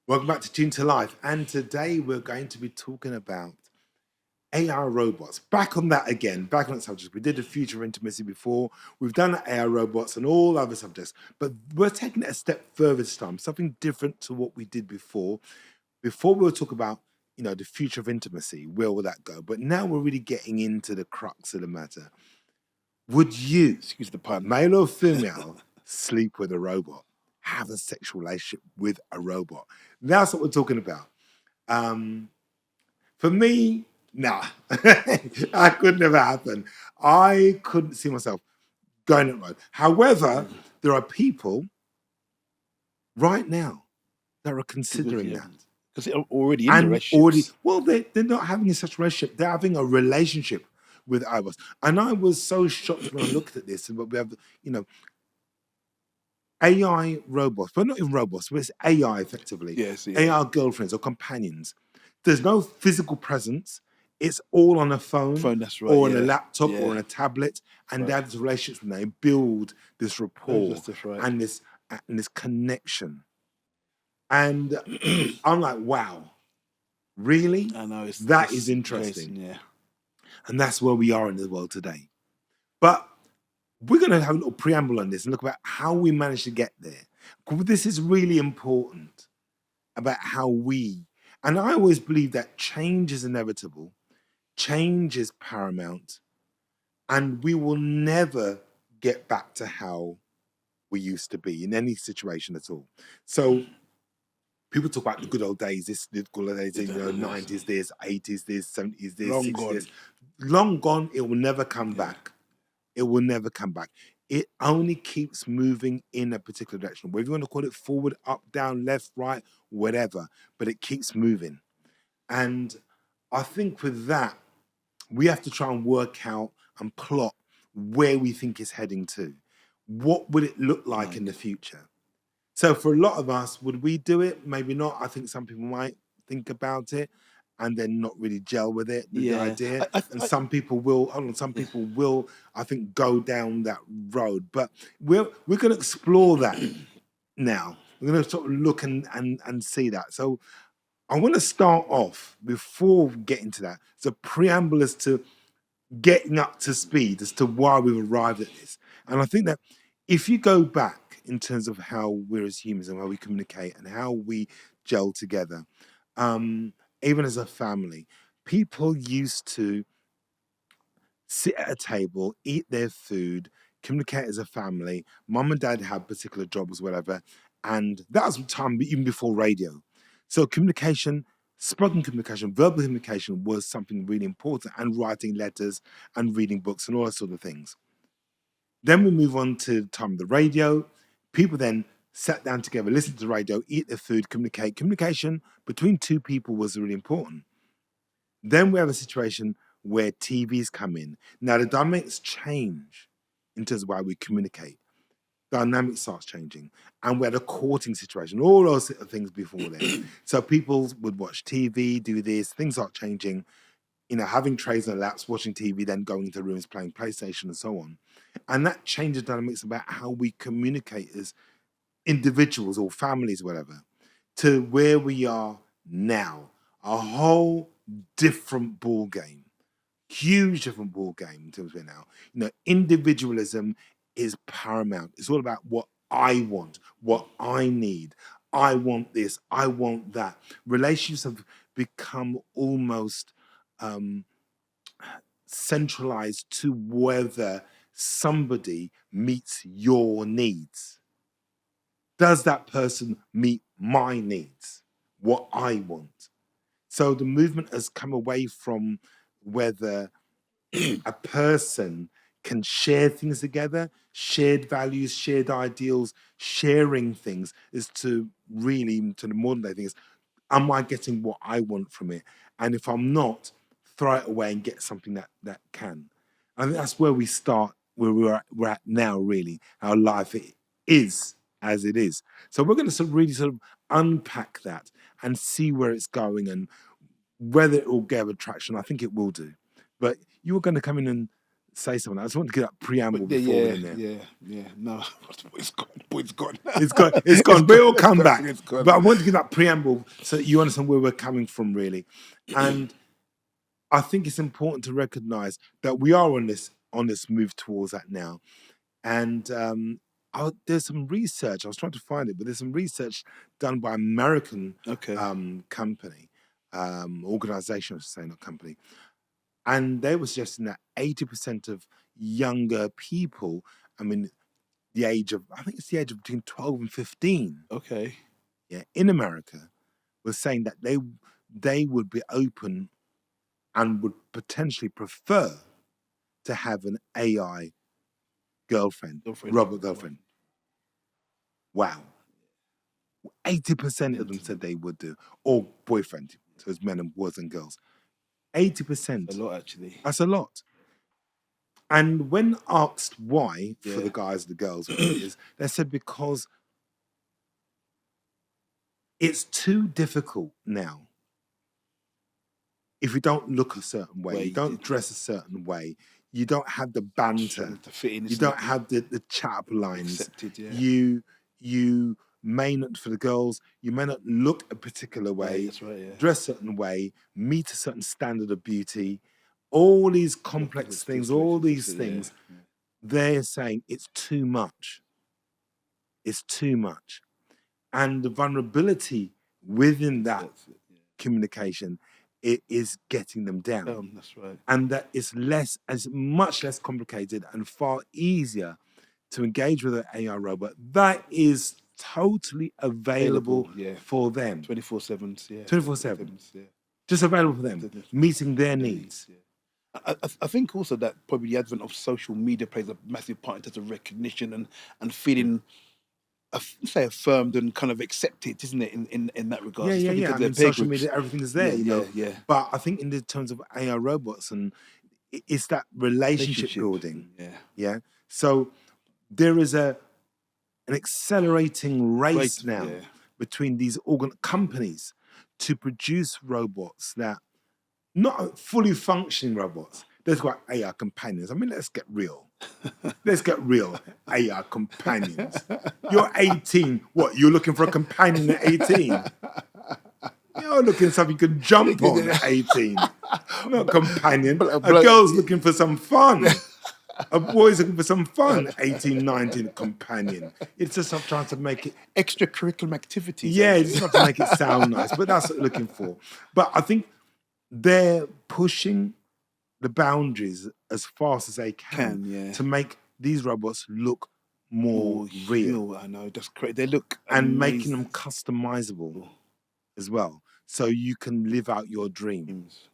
Welcome back to Tune to Life. And today we're going to be talking about AI robots. Back on that again, back on that subject. We did the future of intimacy before. We've done AI robots and all other subjects. But we're taking it a step further this time, something different to what we did before. Before we were talking about, the future of intimacy, where will that go? But now we're really getting into the crux of the matter. Would you, Excuse the pun. male or female, sleep with a robot? Have a sexual relationship with a robot? That's what we're talking about. For me, nah, that could never happen. I couldn't see myself going that road. However, there are people right now that are considering that. Because they're already in the And already, relationships. well, they're not having such a relationship. They're having a relationship with iOS. And I was so shocked when I looked at this. And we have, AI robots, but not even robots, but it's AI effectively. Yes, yeah. AI girlfriends or companions. There's no physical presence. It's all on a phone, That's right. or on a Yeah, laptop or on yeah. a tablet, and Right. they have this relationships and they build this rapport That's right. and this connection. And I'm like, wow, really? I know it's That is just interesting. yeah. And that's where we are in the world today. But we're going to have a little preamble on this and look about how we managed to get there. This is really important about how and I always believe that change is inevitable, change is paramount, and we will never get back to how we used to be in any situation at all. So people talk about the good old days, the good old days, 90s this, 80s this, 70s this, Long 60s gone. this. Long gone, it will never come back. It will never come back. It only keeps moving in a particular direction. Whether you want to call it forward, up, down, left, right, whatever, but it keeps moving. And I think with that, we have to try and work out and plot where we think it's heading to. What would it look like in the future? So for a lot of us, would we do it? Maybe not. I think some people might think about it and then not really gel with it, the Yeah. idea. And some people will, I think, go down that road. But we're going to explore that now. We're going to sort of look and see that. So I want to start off before getting to that. So preamble as to getting up to speed as to why we've arrived at this. And I think that if you go back in terms of how we're as humans and how we communicate and how we gel together, even as a family, people used to sit at a table, eat their food, communicate as a family. Mum and dad had particular jobs, whatever. And that was time even before radio. So communication, spoken communication, verbal communication was something really important, and writing letters and reading books and all that sort of things. Then we move on to the time of the radio. People then sat down together, listened to the radio, eat their food, communicate. Communication between two people was really important. Then we have a situation where TVs come in. Now the dynamics change in terms of why we communicate. Dynamics starts changing. And we had a courting situation, all those things before then. So people would watch TV, do this, things start changing, having trays on laps, watching TV, then going into rooms, playing PlayStation and so on. And that changes dynamics about how we communicate as individuals or families, whatever, to where we are now. A whole different ball game, huge different ball game in terms of it now. Individualism is paramount. It's all about what I want, what I need. I want this, I want that. Relationships have become almost centralized to whether somebody meets your needs. Does that person meet my needs, what I want? So the movement has come away from whether a person can share things together, shared values, shared ideals, sharing things, is to really, to the modern day thing is, am I getting what I want from it? And if I'm not, throw it away and get something that can. I think that's where we start, where we're at now, really. Our life is as it is. So we're going to really sort of unpack that and see where it's going and whether it will gather traction. I think it will do. But you were going to come in and say something. I just want to get that preamble But before we're in there. yeah. No, it's gone. It's gone. It's gone. It's gone. But it'll come back. It's gone. But I want to give that preamble so that you understand where we're coming from, really. And I think it's important to recognise that we are on this move towards that now. And there's some research. I was trying to find it, but there's some research done by American Okay. company, organization, I should say, not company, and they were suggesting that 80% of younger people, I mean, the age of, I think it's the age of between 12 and 15, Okay. yeah, in America, was saying that they would be open and would potentially prefer to have an AI girlfriend. Robot girlfriend. Wow. 80% of them said they would do, or boyfriend, so it's men and boys and girls. 80%. A lot, actually. That's a lot. And when asked why, for Yeah. the guys and the girls, what it is, they said because it's too difficult now. If you don't look a certain way, you don't dress a certain way, you don't have the banter, To fit in, you don't have the chat lines, accepted, yeah. you may not, for the girls, you may not look a particular way, That's right, yeah. dress a certain way, meet a certain standard of beauty, all these complex things, all these things, they're saying it's too much. It's too much. And the vulnerability within that communication, it is getting them down. That's right. And that it's much less complicated and far easier to engage with an AI robot that is totally available for them. 24/7, yeah. 24/7. Yeah. Just available for them, meeting their needs. Yeah. I think also that probably the advent of social media plays a massive part in terms of recognition and feeling, say, affirmed and kind of accepted, isn't it? In that regard. Yeah. I mean, social media, everything is there, you know. Yeah. But I think in the terms of AI robots, and it's that relationship building. Yeah. So there is an accelerating race now between these companies to produce robots that not fully functioning robots. There's got AI companions. I mean, let's get real. Let's get real. AI companions. You're 18. What? You're looking for a companion at 18? You're looking for something you can jump on at 18. Not a companion. A girl's looking for some fun. A boy's looking for some fun. 18, 19, companion. It's just not trying to make it extracurricular activities. Yeah, it's not to make it sound nice, but that's what they're looking for. But I think they're pushing the boundaries as fast as they can to make these robots look more real. I know, that's great. They look and making them customizable as well, so you can live out your dreams.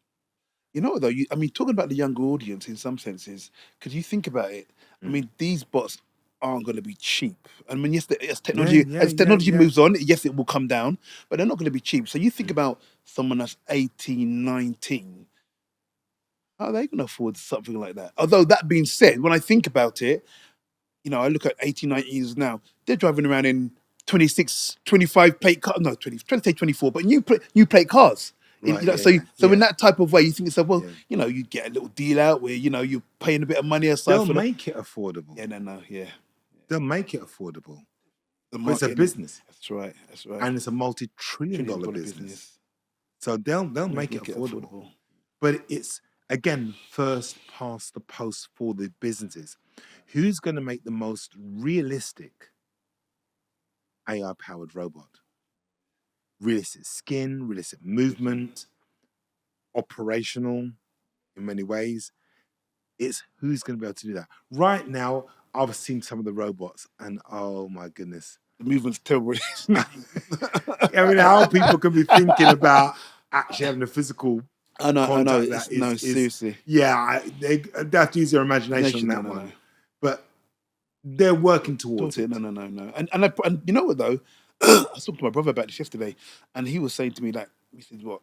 You know what though? I mean, talking about the younger audience in some senses, because you think about it, I mean, these bots aren't going to be cheap. I mean, yes, as technology moves on, yes, it will come down, but they're not going to be cheap. So you think about someone that's 18, 19. How are they going to afford something like that? Although that being said, when I think about it, you know, I look at 18, 19 years now, they're driving around in 26, 25 plate cars, no, 20, trying to say 24, but new plate cars. Right, so in that type of way, you think yourself, well, you know, you get a little deal out where, you know, you're paying a bit of money aside. They'll make it affordable. They'll make it affordable. It's a business. That's right. And it's a multi-trillion-dollar business. So they'll make it affordable. But it's, again, first past the post for the businesses. Who's going to make the most realistic AI-powered robot? Realistic skin, realistic movement, operational in many ways. It's who's going to be able to do that. Right now, I've seen some of the robots and oh my goodness. The movement's terrible. I mean, how people can be thinking about actually having a physical contact. Seriously. Yeah, they have to use their imagination on that one. But they're working towards it. No. And you know what though? I was talking to my brother about this yesterday, and he was saying to me, like, he said, what,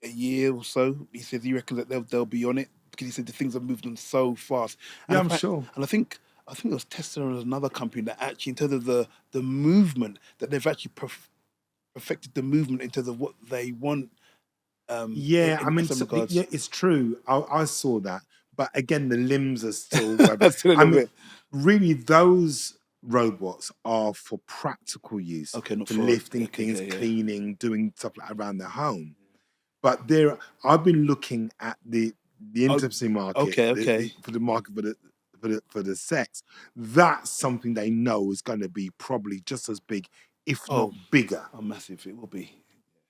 a year or so? He said he reckons that they'll be on it because he said the things have moved on so fast. Yeah, I'm sure. And I think it was Tesla and another company that actually, in terms of the movement, that they've actually perfected the movement in terms of what they want. It's true. I saw that, but again, the limbs are still. Whatever. Still a I little mean, bit. really, those robots are for practical use, Okay, not for for lifting okay, things, yeah. cleaning, doing stuff like around the home. But I've been looking at the intimacy market, okay. for the market for the sex. That's something they know is going to be probably just as big, if not Oh, bigger, massive it will be.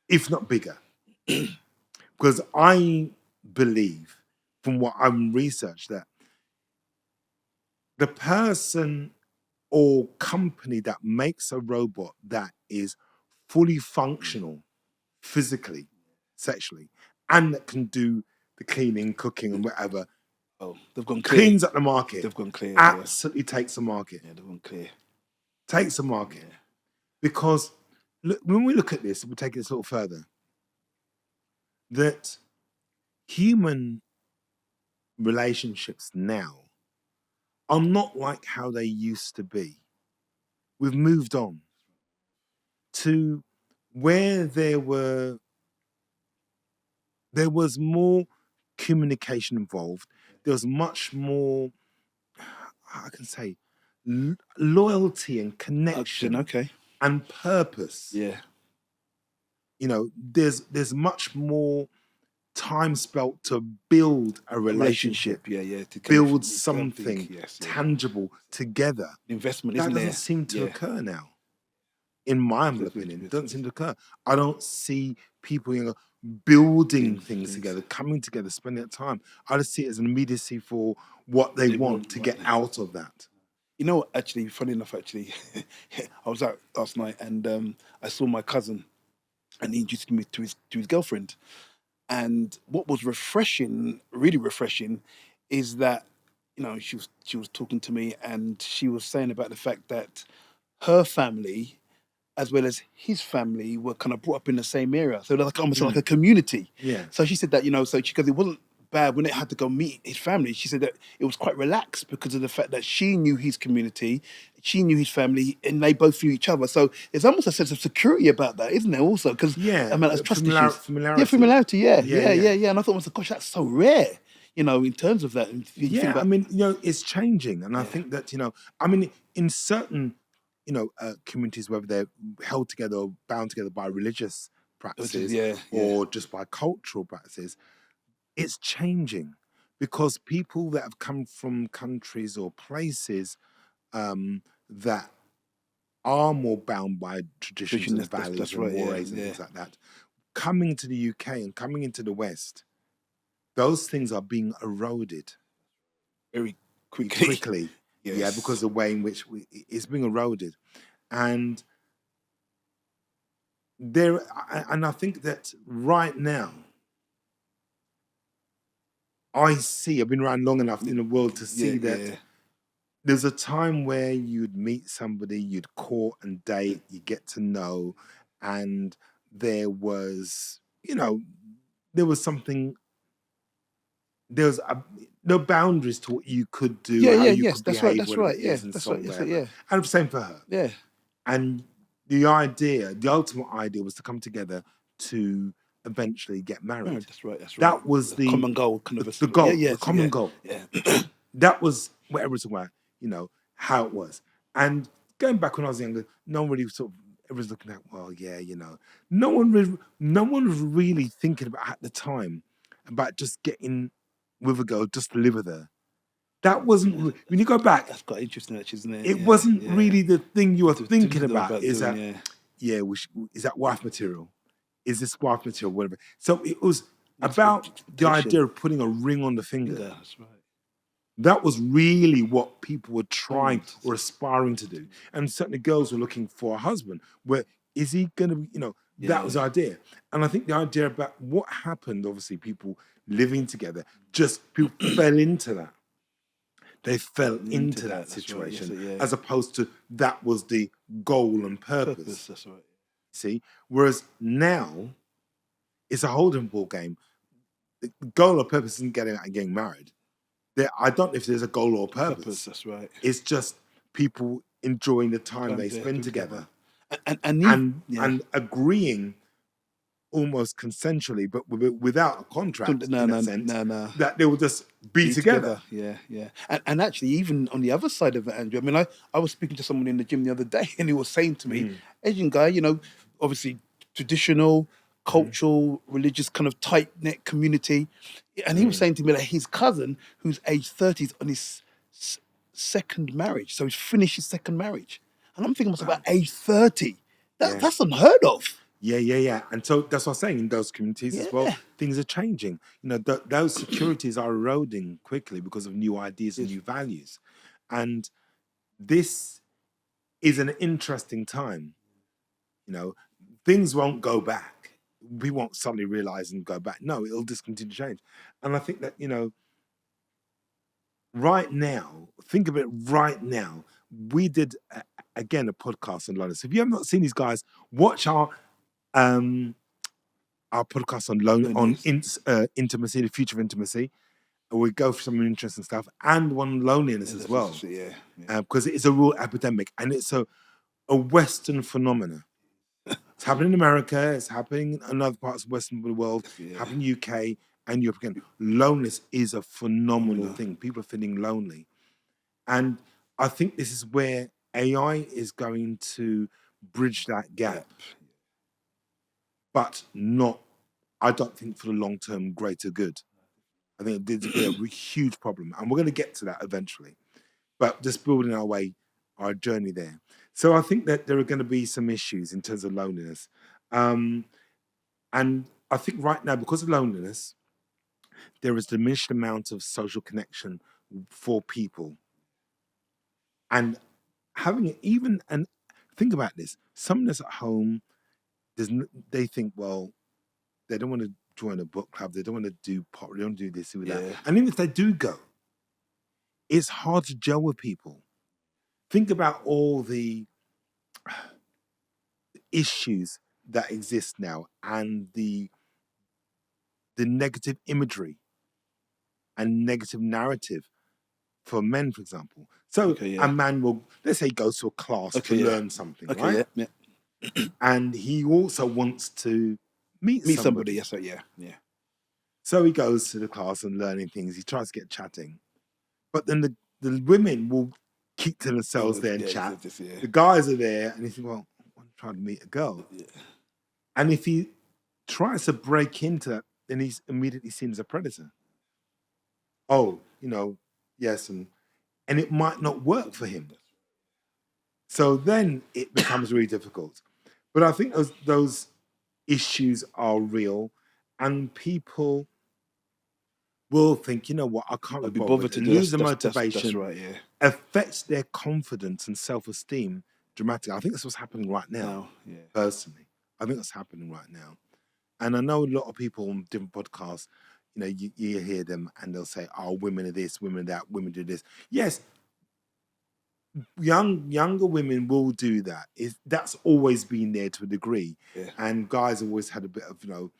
if not bigger. Because I believe, from what I'm researched, that the person or company that makes a robot that is fully functional physically, sexually, and that can do the cleaning, cooking, and whatever, Oh, they've gone clear. cleans up the market, They've gone clear. absolutely takes the market, Yeah, they've gone clear. takes the market. Because look, when we look at this, we'll take it a little further, that human relationships now are not like how they used to be. We've moved on to where there was more communication involved. There was much more, I can say, loyalty and connection Okay. and purpose. Yeah. You know, there's much more time spent to build a relationship, Yeah. To build something yes, tangible together. Investment, That isn't doesn't there? seem to Yeah. occur now. In my humble Good. opinion, doesn't seem to occur. I don't see people, building Doing things things. together, coming together, spending that time. I just see it as an immediacy for what they want to right get now. out of that. You know, actually, funny enough, I was out last night and I saw my cousin, and he introduced me to his girlfriend. And what was refreshing, really refreshing, is that she was talking to me, and she was saying about the fact that her family, as well as his family, were kind of brought up in the same area, so they're like almost like a community. Yeah. So she said that so because it wasn't bad when it had to go meet his family. She said that it was quite relaxed because of the fact that she knew his community, she knew his family, and they both knew each other. So there's almost a sense of security about that, isn't there? Also, because Yeah, that's trust issues. familiarity. Yeah, familiarity. Yeah, Yeah, yeah. yeah. And I thought, gosh, that's so rare. In terms of that, and you think Yeah, about I mean, it's changing, and I think that I mean, in certain, communities, whether they're held together or bound together by religious practices yeah. or just by cultural practices, it's changing because people that have come from countries or places that are more bound by traditions Tradition, and values that's and right. Yeah, mores and things like that, coming to the UK and coming into the West, those things are being eroded very quickly. quickly. Yes. Yeah, because the way in which it's being eroded, and I think that right now, I've been around long enough in the world to see that there's a time where you'd meet somebody, you'd court and date, you get to know, and there was, there was something, there was no boundaries to what you could do, how you Yes, could that's right. behave, That's whatever right. it Yeah, is, and that's so right. on, Yes, whatever. yeah, And the same for her. yeah. And the ultimate idea was to come together to eventually get married. That's right. That's right. That was the common goal, kind of the goal, Yeah, the common goal. Yeah. That was what everyone's about, how it was. And going back when I was younger, no one really everyone's looking at, well, yeah, no one was really thinking about at the time about just getting with a girl just to live with her. That wasn't when you go back. That's quite interesting, actually, isn't it? It wasn't really the thing you were thinking about. Is doing, that is that wife material? Is this wife material? Whatever. So it was about the idea of putting a ring on the finger. That's right. That was really what people were trying or aspiring to do. And certainly girls were looking for a husband. Where is he going to be, that was the idea. And I think the idea about what happened, obviously, people living together, just people fell into that. They fell into that situation as opposed to that was the goal and purpose. That's right. See? Whereas now, it's a whole different ball game. The goal or purpose isn't getting out and getting married. I don't know if there's a goal or purpose. That's right. It's just people enjoying the time they spend together and agreeing almost consensually, but without a contract No, in that no, sense, no, no. that they will just be together. Yeah, yeah. And actually, even on the other side of it, Andrew, I mean, I was speaking to someone in the gym the other day, and he was saying to me, Asian guy, you know, obviously traditional, cultural, religious, kind of tight knit community, and he was saying to me that his cousin, who's age 30, is on his second marriage, so he's finished his second marriage, and I'm thinking to myself, Wow. about age 30, Yeah. that's unheard of. Yeah. And so that's what I'm saying. In those communities as well, Yeah. things are changing. You know, those securities are eroding quickly because of new ideas and Yes. new values. And this is an interesting time. You know, things won't go back. We won't suddenly realize and go back. No, it'll just continue to change. And I think that, you know, right now, think of it right now. We did, again, a podcast on loneliness. If you have not seen these guys, watch um, our podcast on intimacy, the future of intimacy. We go through some interesting stuff and one loneliness as well, Yeah. because it is a real epidemic and it's a Western phenomenon. It's happening in America, it's happening in other parts of Western world, Yeah. happening in UK and Europe again. Loneliness is a phenomenal thing. People are feeling lonely. And I think this is where AI is going to bridge that gap, but not, I don't think, for the long term greater good. I think it's going to be a huge problem. And we're going to get to that eventually. But just building our way, our journey there. So I think that there are going to be some issues in terms of loneliness. And I think right now, because of loneliness, there is diminished amount of social connection for people. And having it even, and think about this, someone that's at home, they think, well, they don't want to join a book club, they don't want to do pop, they don't do this, do that. And even if they do go, it's hard to gel with people. Think about all the issues that exist now and the negative imagery and negative narrative for men, for example. So a man will, let's say, goes to a class to learn something, right? Yeah. And he also wants to meet somebody. Yes, yeah. So he goes to the class and learning things. He tries to get chatting. But then the women will keep to themselves there and chat. The guys are there and he thinks, well, I'm trying to meet a girl. Yeah. And if he tries to break into that, then he's immediately seen as a predator. Oh, you know, yes, and it might not work for him. So then it becomes really difficult. But I think those issues are real, and people will think, you know what, I can't be bothered to lose the motivation. That's right, yeah. Affects their confidence and self-esteem dramatically. I think that's what's happening right now. Personally, I think that's happening right now. And I know a lot of people on different podcasts, you know, you hear them and they'll say, oh, women are this, women are that, women do this. Yes, younger women will do that. That's always been there to a degree. Yeah. And guys have always had a bit of, you know,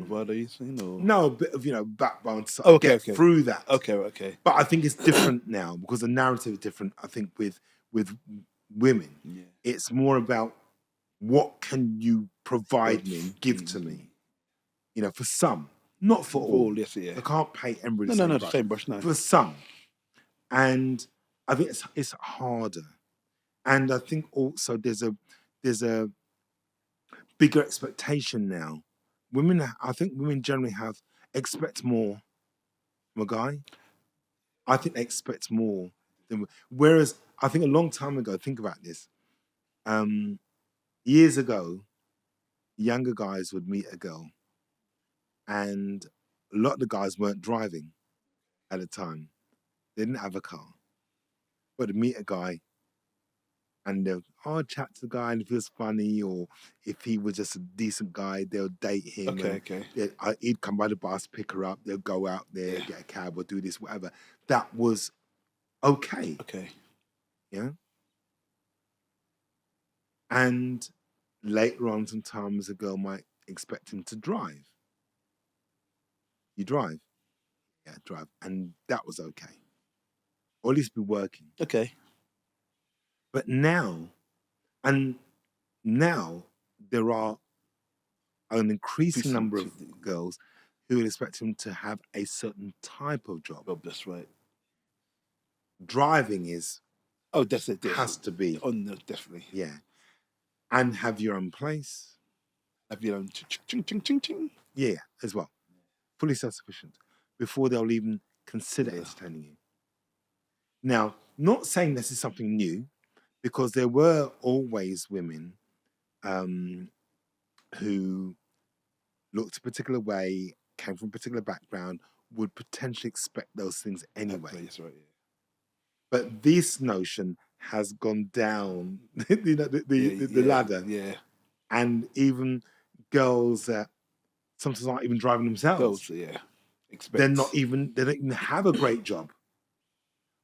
what are you saying? Or? no, a bit of, you know, backbone to get through that. Okay. But I think it's different now because the narrative is different. I think with women, it's more about what can you provide me and give to me. You know, for some, not for all. Yes, yeah. I can't paint everybody the same brush. No, for some, and I think it's harder. And I think also there's a bigger expectation now. I think women generally expect more from a guy. I think they expect more than, whereas I think a long time ago, think about this. Years ago, younger guys would meet a girl, and a lot of the guys weren't driving at the time. They didn't have a car. But to meet a guy and they'll chat to the guy, and if he was funny or if he was just a decent guy, they'll date him. Okay. He'd come by the bus, pick her up, they'll go out there, get a cab or do this, whatever. That was okay. Okay. Yeah. And later on, sometimes a girl might expect him to drive. You drive? Yeah, drive. And that was okay. Or at least be working. Okay. But now there are an increasing Increasing number to of the- girls who will expect them to have a certain type of job. Oh, that's right. Driving is Oh, that's it. has to be, Oh, no, definitely. yeah, and have your own place, Have your own ching, ching, ching, ching. yeah, as well, fully self-sufficient before they'll even consider Yeah. entertaining you. Now, not saying this is something new, because there were always women who looked a particular way, came from a particular background, would potentially expect those things anyway. That's right. Yeah. But this notion has gone down the ladder, Yeah. and even girls that sometimes aren't even driving themselves, Girls, yeah. they don't even have a great job,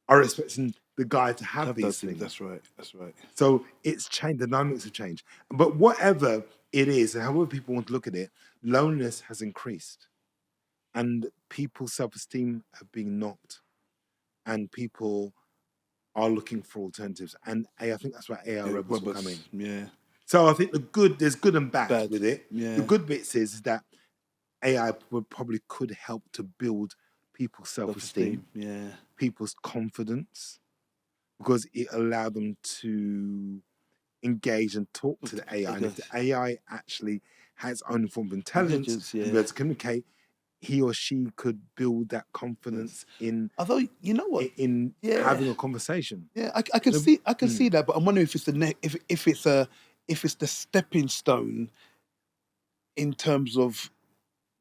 are expecting the guy to have these those things. That's right. That's right. So it's changed. The dynamics have changed. But whatever it is, and however people want to look at it, loneliness has increased, and people's self-esteem have been knocked, and people are looking for alternatives. And I think that's why AI robots will come in. Yeah. So I think there's good and bad with it. Yeah. The good bits is that AI could help to build people's self-esteem, Yeah. people's confidence, because it allowed them to engage and talk to the AI. And if the AI actually has its own form of intelligence and be able to communicate, he or she could build that confidence in. Although, you know what, in having a conversation. Yeah, I can see that, but I'm wondering if it's if it's the stepping stone in terms of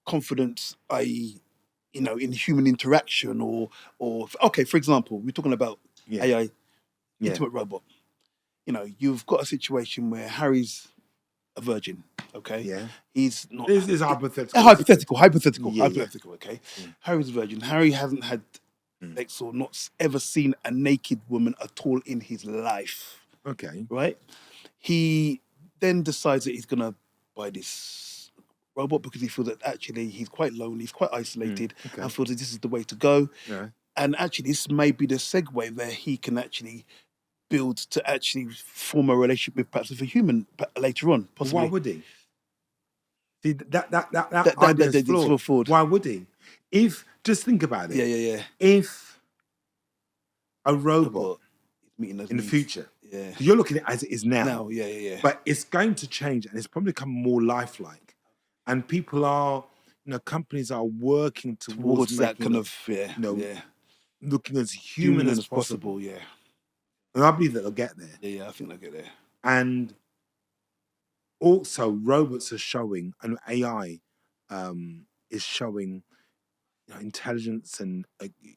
confidence, i.e., in human interaction, or okay, for example, we're talking about AI, intimate robot. You've got a situation where Harry's a virgin. Okay. Yeah. He's not. This is hypothetical. Hypothetical. Okay. Harry's a virgin. Harry hasn't had sex or not ever seen a naked woman at all in his life. Okay. Right. He then decides that he's gonna buy this robot because he feels that actually he's quite lonely, he's quite isolated, and feels that this is the way to go. Yeah. And actually, this may be the segue where he can actually build to actually form a relationship with perhaps with a human later on, possibly. Why would he? See, that idea is flawed. Why would he? If, just think about it. Yeah. If a robot in the future, you're looking at it as it is now. Yeah. But it's going to change, and it's probably become more lifelike. And people are, companies are working towards that kind of, looking as human as possible. Yeah. And I believe that they'll get there. Yeah, I think they'll get there. And also, robots are showing, and AI is showing, intelligence and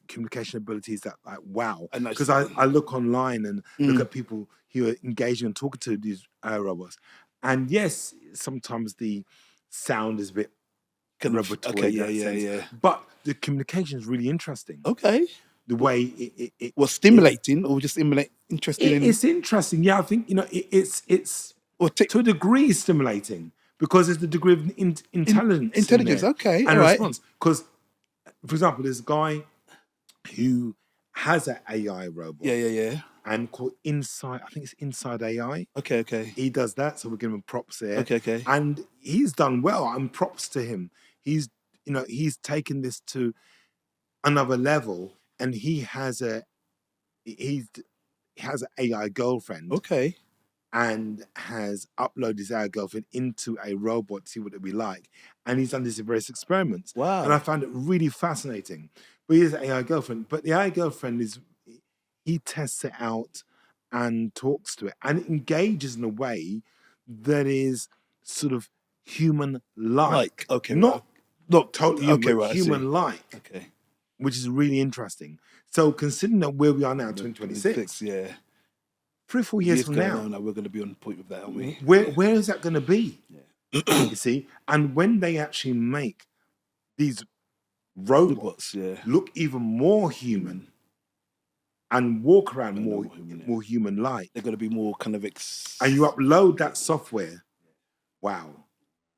communication abilities that, like, wow. Because I look online and look at people who are engaging and talking to these robots, and yes, sometimes the sound is a bit robotoid. Yeah. But the communication is really interesting. Okay. The way it was stimulating, or just interesting. It's interesting. Yeah, I think it's to a degree stimulating, because there's the degree of intelligence. Intelligence, okay, and response. Because, for example, there's a guy who has an AI robot. Yeah. And called Inside, I think it's Inside AI. Okay. He does that, so we're giving him props there. Okay. And he's done well, and props to him. He's taken this to another level, and he has an AI girlfriend. Okay. And has uploaded his AI girlfriend into a robot to see what it'd be like. And he's done these various experiments. Wow. And I found it really fascinating. But he has an AI girlfriend. But the AI girlfriend he tests it out and talks to it and engages in a way that is sort of human-like. Okay. Not totally human-like. Okay. Which is really interesting. So considering that where we are now, 2026, 3 or 4 years from now, we're going to be on point with that, aren't we? Where is that going to be? Yeah. You see, and when they actually make these robots look even more human and walk around more human-like, they're going to be more kind of and you upload that software. Wow,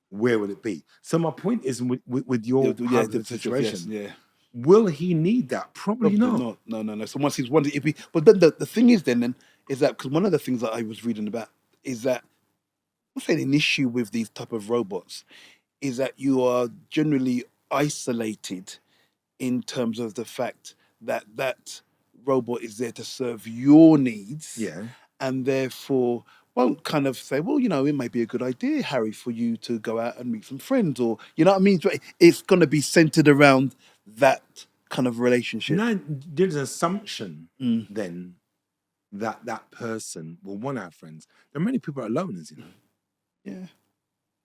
where would it be? So my point is, with your situation, will he need that? Probably not. No. So once he's wanted, but then the thing is then is that, because one of the things that I was reading about is that, I'm saying, an issue with these type of robots is that you are generally isolated in terms of the fact that that robot is there to serve your needs, Yeah. and therefore won't kind of say, well, it may be a good idea, Harry, for you to go out and meet some friends, or you know what I mean. It's going to be centered around that kind of relationship. Now, there's an assumption Mm. then that that person will want our friends. There are many people are loners, Yeah.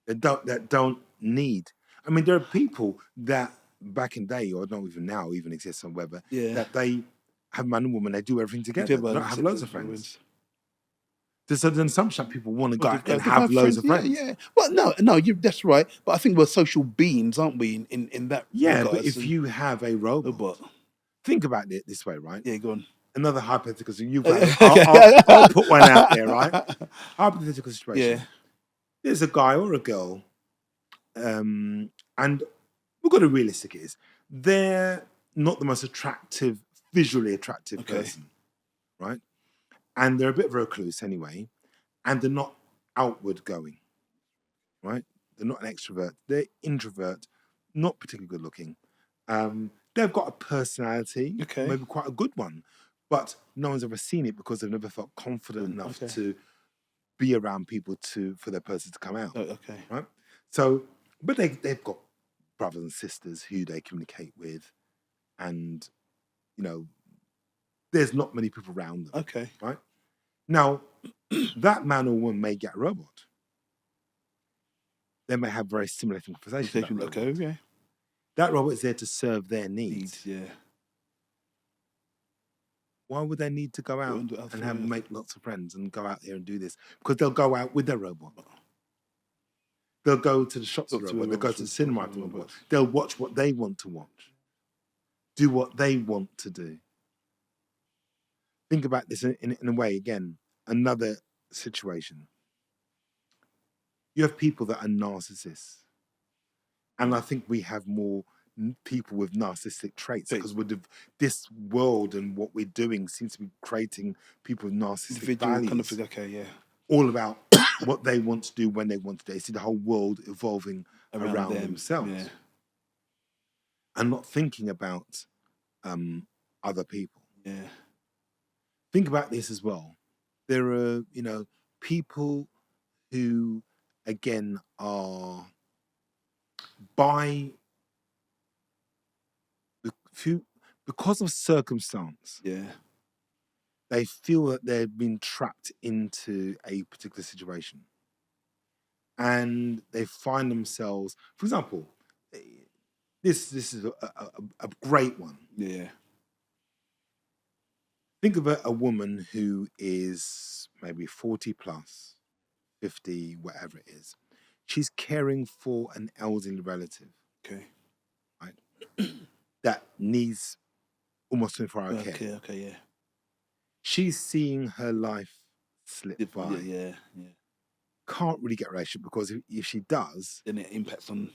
that don't need. I mean, there are people that back in the day, or not even now, even exist on whatever, Yeah. that they have man and woman, they do everything together. They don't have loads of friends. There's an assumption that people want to go out and have loads of friends. Yeah. Well, no, that's right. But I think we're social beings, aren't we? In that. Yeah, regards, but if you have a robot, think about it this way, right? Yeah, go on. Another hypothetical. I'll put one out there, right? Hypothetical situation. Yeah. There's a guy or a girl, and we've got to be realistic. It is they're not the most visually attractive person, right? And they're a bit of a recluse anyway, and they're not outward going, right? They're not an extrovert. They're introvert, not particularly good looking. They've got a personality, maybe quite a good one, but no one's ever seen it because they've never felt confident enough to be around people for their person to come out. Right? So, but they've got brothers and sisters who they communicate with, and there's not many people around them. Right? Now, that man or woman may get a robot. They may have very similar conversations. That robot is there to serve their needs. Why would they need to go out and make lots of friends and go out there and do this? Because they'll go out with their robot. They'll go to the shops with the robot. They'll go to the cinema with the robot. They'll watch what they want to watch. Do what they want to do. Think about this in a way, again, another situation. You have people that are narcissists. And I think we have more people with narcissistic traits because this world and what we're doing seems to be creating people with narcissistic values. All about what they want to do when they want to do. They see the whole world evolving around themselves and not thinking about other people. Think about this as well. There are, people who, again, are because of circumstance, they feel that they've been trapped into a particular situation, and they find themselves, for example, this is a great one. Think of a woman who is maybe 40 plus, 50, whatever it is. She's caring for an elderly relative. Right? That needs almost 24-hour care. She's seeing her life slip by. Can't really get a relationship because if she does, then it impacts on.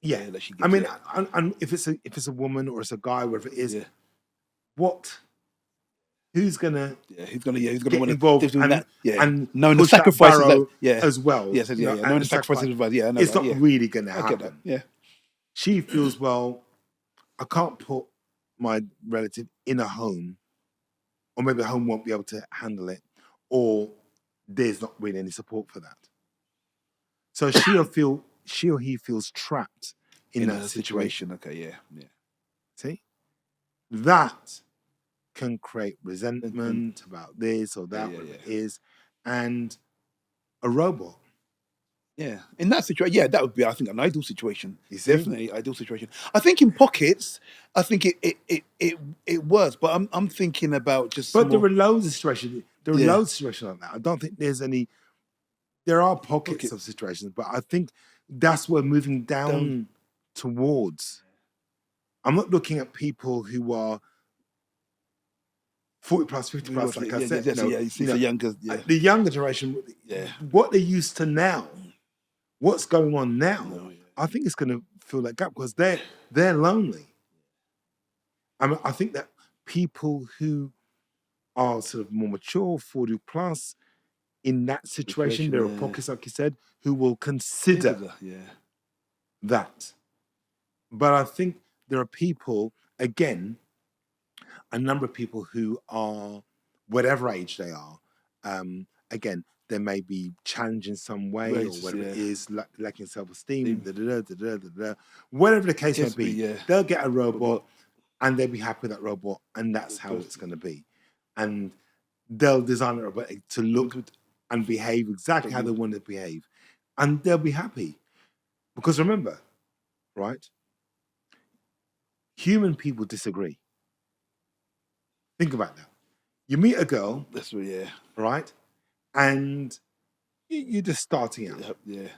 That she gets. I mean, and if it's a woman or it's a guy, whatever it is, who's gonna get involved and knowing the sacrifices as well. Knowing the sacrifices it's not really gonna happen. She feels, well, I can't put my relative in a home, or maybe the home won't be able to handle it, or there's not really any support for that. So she or he feels trapped in that situation. See? That can create resentment about this or that, whatever it is, and a robot. In that situation, that would be, I think, an ideal situation. Definitely ideal situation. I think in pockets, I think it works, but I'm thinking about just. But there are loads of situations. There are loads of situations like that. I don't think there's any. There are pockets of situations, but I think that's what we're moving down towards. I'm not looking at people who are 40 plus, 50 plus, like I said. The younger generation, what they're used to now, what's going on now, I think it's going to fill that gap because they're lonely. I mean, I think that people who are sort of more mature, 40 plus, in that situation, there are pockets, like you said, who will consider that. But I think there are people, again, a number of people who are, whatever age they are, again, they may be challenged in some way or whatever it is, lacking self-esteem, whatever the case may be, they'll get a robot and they'll be happy with that robot, and that's how it's going to be. And they'll design a robot to look and behave exactly how they want it to behave, and they'll be happy. Because remember, right? Human people disagree. Think about that. You meet a girl, That's what, yeah. right? And you're just starting out. Yeah.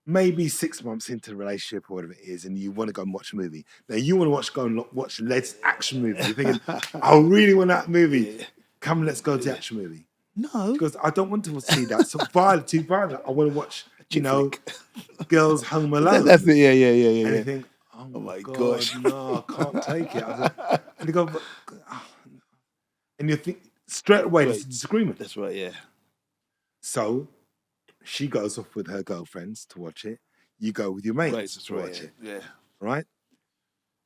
Maybe 6 months into the relationship or whatever it is, and you want to go and watch a movie. Now you want to go and watch the latest action movie. You're thinking, I really want that movie. Yeah. Come, let's go to the action movie. No. Because I don't want to see that. So violent, too violent. I want to watch, Girls Home Alone. That's it. Yeah. And you think, oh my gosh, no, I can't take it. And you go, and you think straight away, there's a disagreement. That's right, yeah. So she goes off with her girlfriends to watch it. You go with your mates to watch it. Yeah. Right?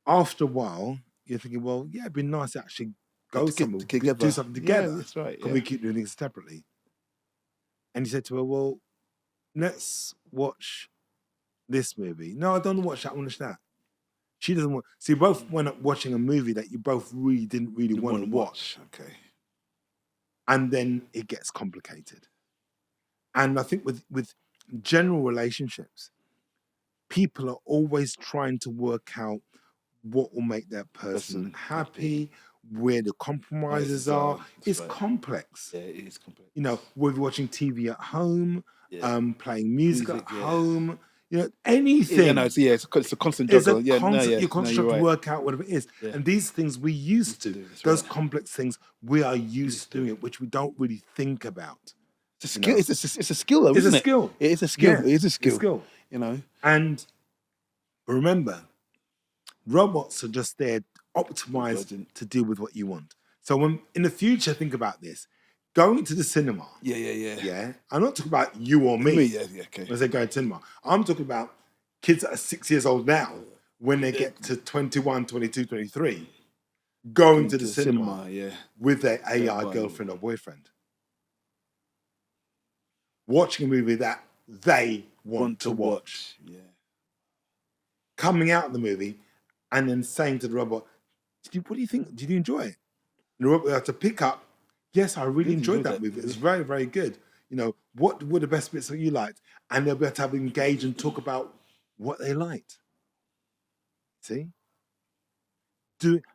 After a while, you're thinking, well, yeah, it'd be nice to actually go somewhere, do something together. Yeah, that's right. Can we keep doing things separately? And you said to her, well, let's watch this movie. No, I don't want to watch that. I want to watch that. She doesn't want. So you both went up watching a movie that you both didn't want to watch. Okay. And then it gets complicated. And I think with general relationships, people are always trying to work out what will make that person happy, where the compromises are. It's complex. Yeah, it is complex. Whether you're watching TV at home, playing music at home, anything. Yeah, it's a constant juggle. You're constantly trying to work out whatever it is. Yeah. And these things we used to, those complex things, we are used to doing it, which we don't really think about. It's a skill. It's a skill, though, isn't it? Skill. It is a skill. Yeah, it is a skill. It's a skill. And remember, robots are just there optimized to deal with what you want. So when in the future, think about this. Going to the cinema. Yeah. I'm not talking about you or me. Okay. When I say going to cinema, I'm talking about kids that are 6 years old now, when they get to 21, 22, 23, going to the cinema with their AI girlfriend or boyfriend. Watching a movie that they want to watch. Yeah. Coming out of the movie and then saying to the robot, what do you think? Did you enjoy it? And the robot will have to pick up, yes, I really enjoyed that movie. It's very, very good. What were the best bits that you liked? And they'll be able to have engage and talk about what they liked. See?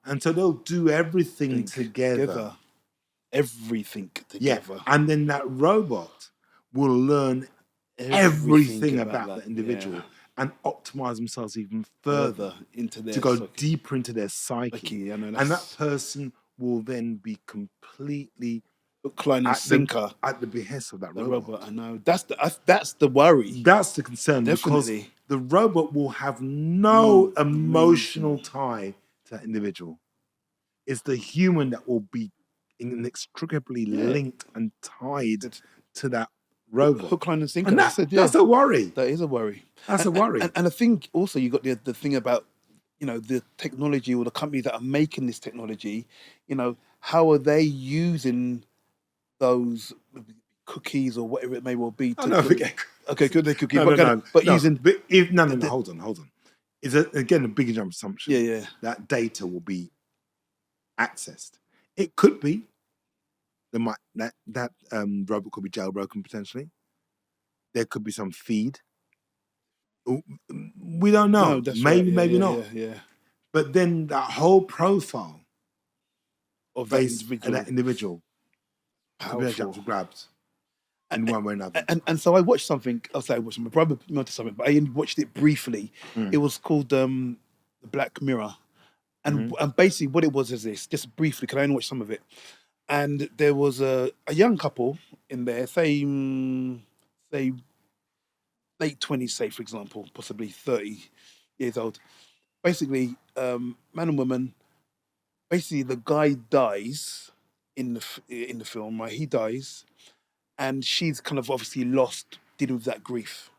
And so they'll do everything together. Everything together. Yeah. And then that robot will learn everything about that individual and optimize themselves even further into their to go deeper into their psyche. And that person will then be completely climbing sinker at the behest of that robot. I know. That's the worry. That's the concern. Definitely. Because the robot will have no emotional tie to that individual. It's the human that will be inextricably linked and tied to that robot. Hook, line, and sinker. And that's a worry. That is a worry. That's a worry. And I think also you got the thing about, the technology or the companies that are making this technology, how are they using those cookies or whatever it may well be? Okay, good, they cookie. Using... hold on. It's again a big jump assumption. Yeah. That data will be accessed. It could be. That robot could be jailbroken potentially. There could be some feed. We don't know. No, maybe not. Yeah. But then that whole profile of that individual powerful. Grabs in one way or another. And so I watched something. I watched my brother noticed something, but I watched it briefly. It was called The Black Mirror, and basically what it was is this. Just briefly, because I only watched some of it. And there was a young couple in there, say late 20s, say, for example, possibly 30 years old. Basically, man and woman, basically the guy dies in the film, right? He dies, and she's kind of obviously lost dealing with that grief.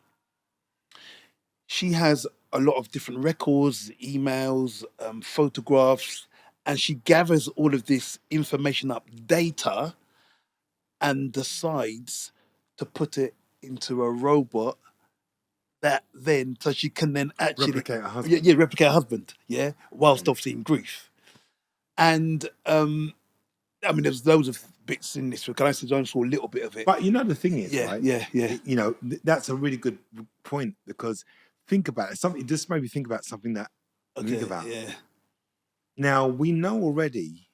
she has a lot of different records, emails, photographs, and she gathers all of this information up, data, and decides to put it into a robot that then, so she can then actually, Replicate a husband. yeah, replicate her husband, yeah, whilst obviously in grief. And I mean, there's loads of bits in this. Can I say I saw a little bit of it? But you know the thing is, Yeah, right? yeah, yeah. You know, that's a really good point, because think about it. Something just made me think about something that Okay, think about. yeah. Now we know already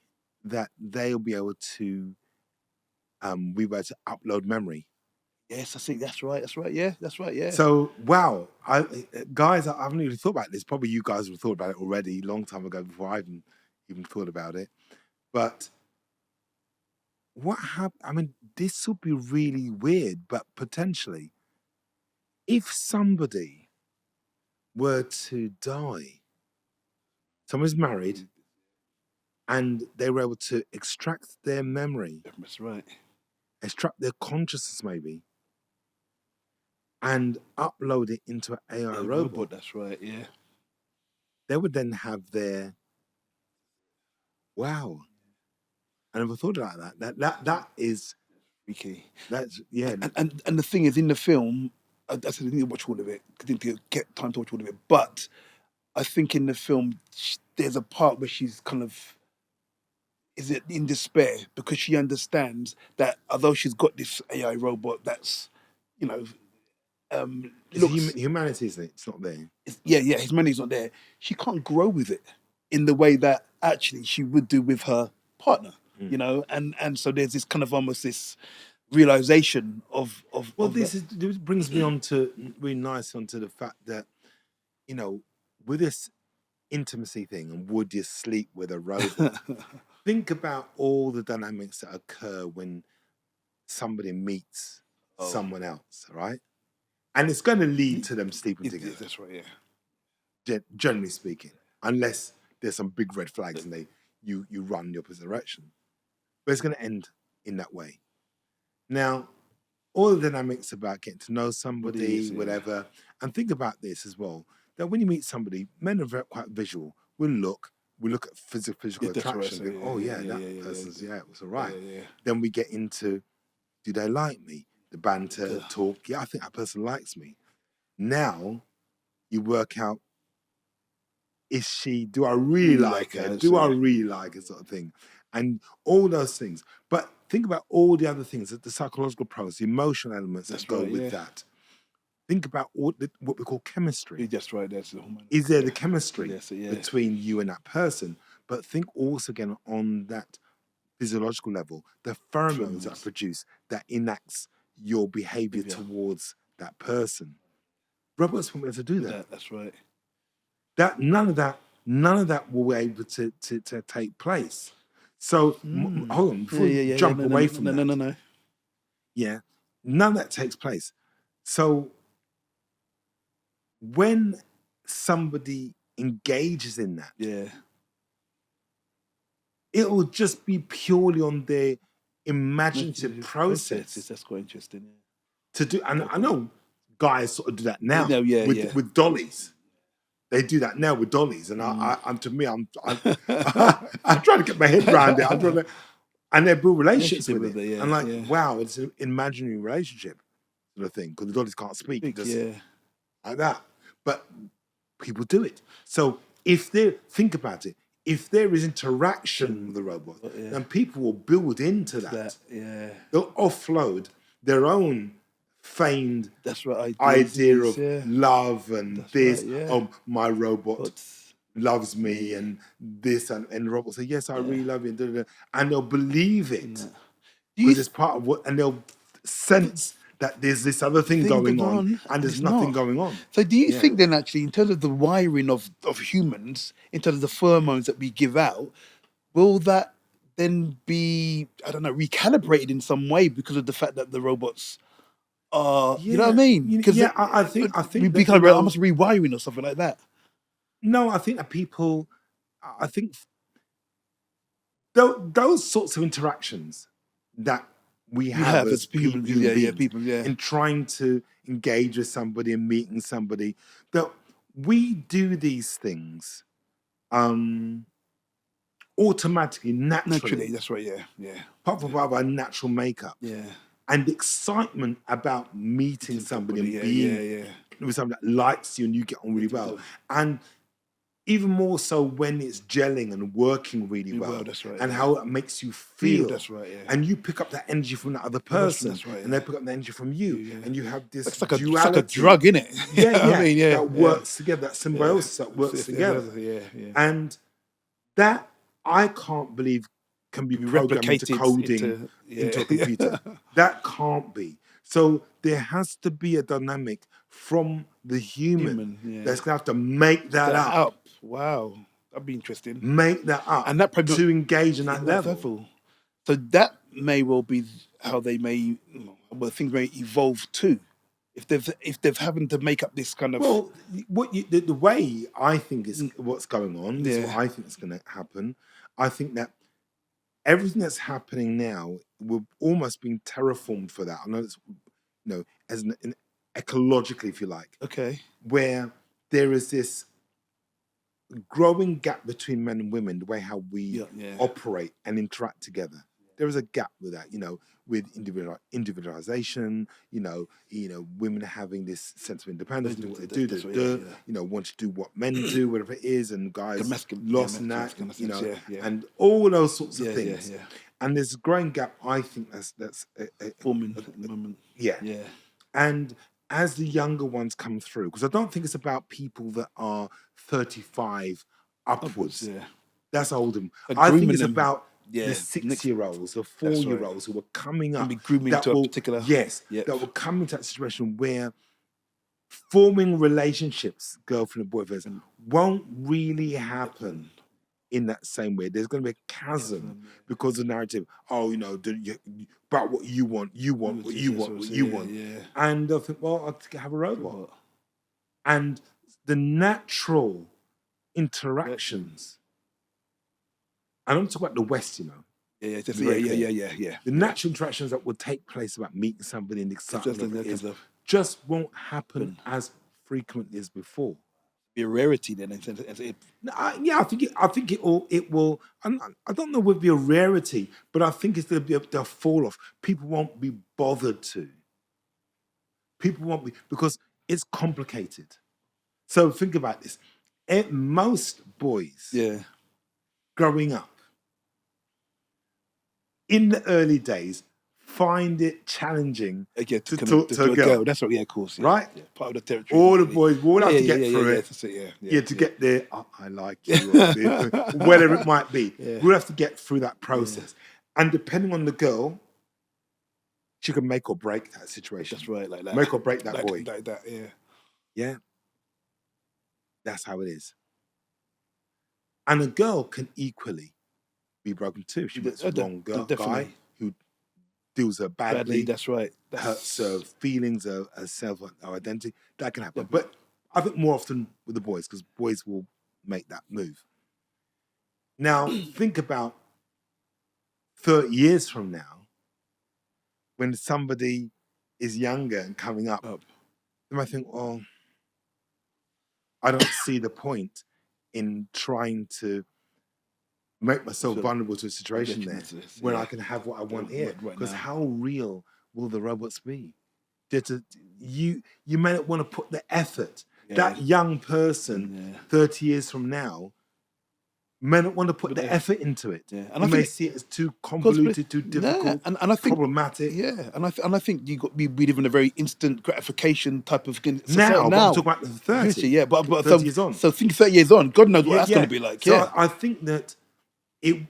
that they'll be able to we were to upload memory. Yes, I think that's right. That's right. Yeah, that's right. Yeah. So wow, guys, I haven't even thought about this. Probably you guys have thought about it already a long time ago before I even thought about it. But what happened? I mean, this would be really weird, but potentially, if somebody were to die, someone's married, and they were able to extract their memory, That's right. extract their consciousness maybe, and upload it into an AI A robot, That's right. Yeah. they would then have their wow. I never thought about that. That is Freaky. that's yeah. And the thing is, in the film, I said I didn't watch all of it. I didn't get time to watch all of it. But I think in the film, there's a part where she's kind of is it in despair because she understands that although she's got this AI robot that's, you know, It's looks humanity, isn't it? It's not there. yeah, his money's not there. She can't grow with it in the way that actually she would do with her partner, you know, and so there's this kind of almost this realization of Well, of this brings me on to really nice onto the fact that, you know, with this intimacy thing and would you sleep with a robot? Think about all the dynamics that occur when somebody meets someone else, right? And it's going to lead to them sleeping together. That's right, yeah. Generally speaking, unless there's some big red flags and you run the opposite direction, but it's going to end in that way. Now, all the dynamics about getting to know somebody, whatever, and think about this as well. That when you meet somebody, men are quite visual. We look at physical attraction. Right, Think, oh yeah, that person's it was all right. Then we get into, do they like me? The banter, talk. Yeah, I think that person likes me. Now you work out, do I really like her? Do I really like her, sort of thing? And all those things. But think about all the other things, the psychological process, the emotional elements that go with that. Think about what we call chemistry. That's right. That's the Is there the chemistry between you and that person? But think also again on that physiological level, the pheromones that are produced that enacts your behavior towards that person. Robots won't be able to do that. That's right. None of that will be able to take place. So hold on, before you jump away from that. No. Yeah, none of that takes place. So when somebody engages in that, it will just be purely on their imaginative process. That's quite interesting. To do, and I know guys sort of do that now with dollies. They do that now with dollies, and I'm trying to get my head around it. And they build relationships with it. And like, wow, it's an imaginary relationship sort of thing, because the dollies can't speak, like that. But people do it. So think about it. If there is interaction with the robot, then people will build into that. They'll offload their own feigned idea of love and oh, my robot loves me and this, and the robot will say, yes, I really love you, and they'll believe it because it's part of what, and they'll sense that there's this other thing going on and there's nothing going on. So do you think then actually, in terms of the wiring of humans, in terms of the pheromones that we give out, will that then be, I don't know, recalibrated in some way because of the fact that the robots are, you know what I mean? Because I think recalibrate, almost rewiring or something like that. No, I think that people, I think those sorts of interactions that we We have as human human beings people, yeah. in trying to engage with somebody and meeting somebody, that we do these things automatically, Naturally, naturally, that's right, yeah. apart from our natural makeup. Yeah. And the excitement about meeting somebody and being yeah. with somebody that likes you and you get on really well. And even more so when it's gelling and working really well, that's right, and yeah. how it makes you feel. That's right, yeah. And you pick up that energy from that other person, that's right, and they pick up the energy from you, and you have this It's like a duality. drug, innit? Yeah, yeah. I mean, yeah. That works together, that symbiosis that works It's together. yeah. And that I can't believe can be Be programmed into replicated coding into a computer. That can't be. So there has to be a dynamic from the human, that's gonna have to make that up. Wow, that'd be interesting. Make that up, And that probably to engage in that level. So that may well be how they may, well, things may evolve too. If they've having to make up this kind of Well, the way I think is what's going on. This is what I think is going to happen. I think that everything that's happening now, we're almost being terraformed for that. I know it's, as an ecologically, if you like, okay, where there is this growing gap between men and women, the way how we operate and interact together. There is a gap with that, with individualization, women having this sense of independence, do what they do, want to do what men do, whatever it is, and guys lost in that, and all those sorts of things. And there's a growing gap, I think, that's forming at the moment. Yeah. And as the younger ones come through, because I don't think it's about people that are 35 upwards. That's older. I think it's about the 6-year-olds, the 4-year-olds who are coming up. Be grooming to a particular... that will come into that situation where forming relationships, girlfriend and boyfriend, won't really happen in that same way. There's going to be a chasm because of the narrative. Oh, about what you want, what you want. And they'll think, well, I'll have a robot. And the natural interactions, and I'm talking about the West, Yeah. The natural interactions that would take place about meeting somebody and excitement just won't happen as frequently as before. Be a rarity then. I think it will. I don't know if it'll be a rarity, but I think it's going to be a fall off. People won't be bothered to. People won't be, because it's complicated. So think about this. Most boys, growing up in the early days, find it challenging to talk to a girl. That's what, of course. Right? Yeah, part of the territory. All the boys will have to get through it. To get there, I like you, whatever it might be. We'll have to get through that process. And depending on the girl, she can make or break that situation. That's right, like that. Make or break that boy. Like that, Yeah. That's how it is. And a girl can equally be broken too. She meets the wrong guy who deals her badly. That's right. Hurts her feelings, her self, her identity. That can happen. But I think more often with the boys, because boys will make that move. Now, think about 30 years from now, when somebody is younger and coming up, they might think, well, I don't see the point in trying to make myself vulnerable to a situation there when I can have what I want here. Because how real will the robots be? You may not want to put the effort. That young person, 30 years from now, may not want to put the effort into it. And you may see it as too convoluted, too difficult, and I think, problematic. And I think we live in a very instant gratification type of society now. Now, I'm talking about the 30. But 30 years on. So think 30 years on, God knows what that's going to be like. So I think that it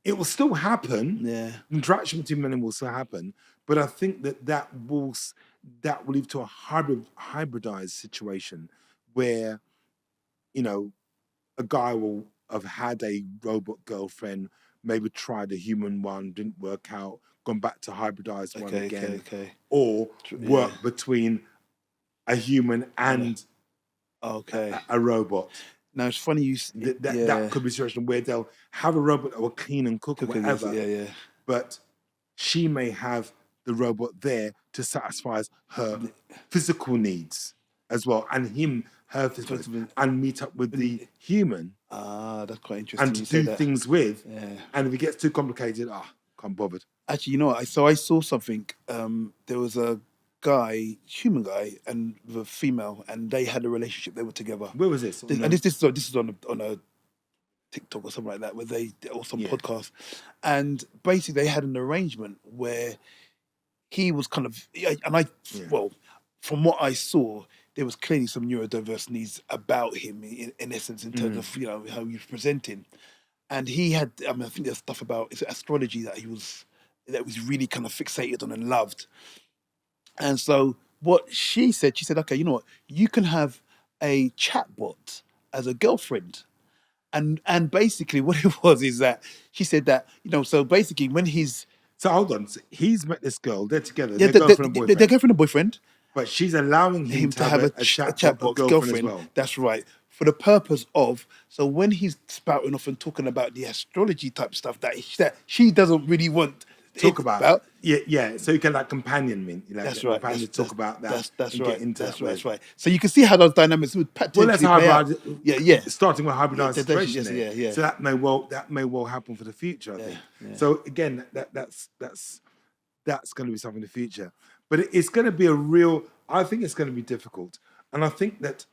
will still happen. Interaction between men will still happen, but I think that will lead to a hybridized situation where, a guy will have had a robot girlfriend, maybe tried a human one, didn't work out, gone back to hybridized one again, or work between a human and a robot. Now it's funny that could be a situation where they'll have a robot that will clean and cook or whatever, but she may have the robot there to satisfy her physical needs as well, and him her physical needs, and meet up with the human That's quite interesting. and to you say do that. things with. Yeah. And if it gets too complicated, can't bothered. Actually, you know what? I saw something. There was a guy, human guy, and with a female, and they had a relationship. They were together. Where was this? And this is on a TikTok or something like that, where they or some podcast, and basically they had an arrangement where he was kind of, well, from what I saw, there was clearly some neurodiverse needs about him in essence, in terms of how he was presenting, and he had, I mean, I think there's stuff about astrology that was really kind of fixated on and loved, and so what she said, okay, you know what, you can have a chatbot as a girlfriend. And basically what it was is that she said that, so basically when he's... So hold on. So he's met this girl. They're together. Yeah, they're girlfriend and boyfriend. they're girlfriend and boyfriend. But she's allowing him to have a chatbot girlfriend as well. That's right. For the purpose of, so when he's spouting off and talking about the astrology type stuff that she doesn't really want talk about. Yeah. So you can like companion me. That's right. Companion talk about that. That's and right. Get into that's right. So you can see how those dynamics would well, that's hybrid. Yeah. Starting with hybridized situation. Yeah. So that may well happen for the future. I think. Yeah. So again, that's going to be something in the future. But it's going to be I think it's going to be difficult. And I think that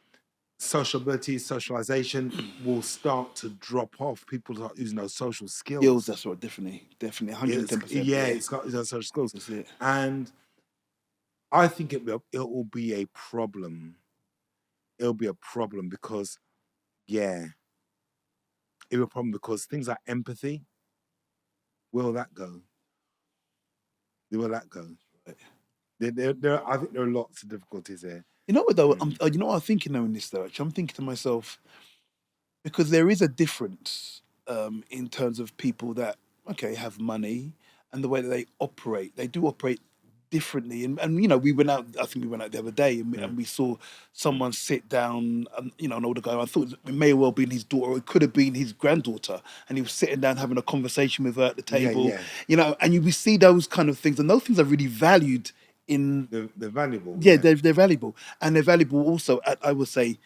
socialization will start to drop off. People start using those social skills. That's right, definitely, 110%. Yeah, it's got those social skills. That's it. And I think it will be a problem. It'll be a problem because, it'll be a problem because things like empathy, where will that go? Where will that go? Right. I think there are lots of difficulties there. You know what though? You know what I'm thinking though in this though. Actually, I'm thinking to myself, because there is a difference in terms of people that have money and the way that they operate. They do operate differently, and we went out. I think we went out the other day, and we saw someone sit down. An older guy. I thought it may well been his daughter, or it could have been his granddaughter, and he was sitting down having a conversation with her at the table. And we see those kind of things, and those things are really valued. They're valuable. Yeah, they're valuable, and they're valuable also. I would say,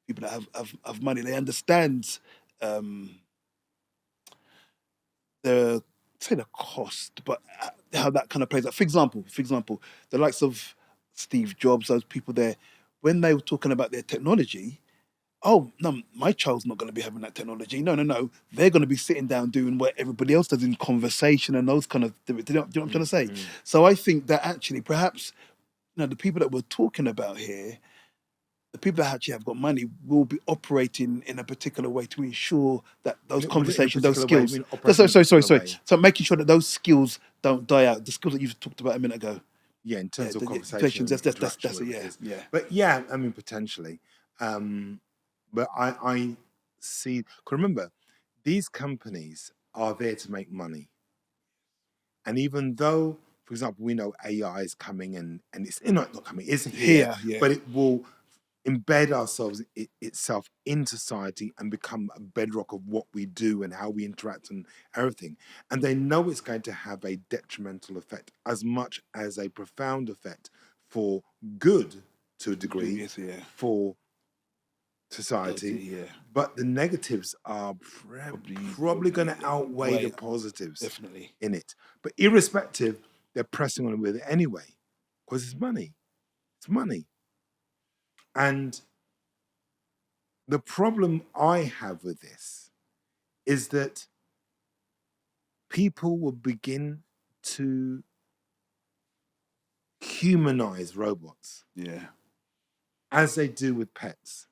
people that have money, they understand the cost, but how that kind of plays out. For example, the likes of Steve Jobs, those people there, when they were talking about their technology, oh no, my child's not going to be having that technology. No, they're going to be sitting down doing what everybody else does in conversation and those kind of. Do you know what I'm trying to say? So I think that actually, perhaps, the people that we're talking about here, the people that actually have got money, will be operating in a particular way to ensure that those conversations, those skills. Sorry. So making sure that those skills don't die out. The skills that you've talked about a minute ago. Yeah, in terms of conversations. That's it. Yeah. But yeah, I mean, potentially. But I see, because remember, these companies are there to make money. And even though, for example, we know AI is coming and it's not coming, it's here, but it will embed itself in society and become a bedrock of what we do and how we interact and everything. And they know it's going to have a detrimental effect as much as a profound effect for good to a degree for society, but the negatives are probably going to outweigh the positives definitely in it. But irrespective, they're pressing on with it anyway because it's money. It's money. And the problem I have with this is that people will begin to humanize robots. Yeah. As they do with pets.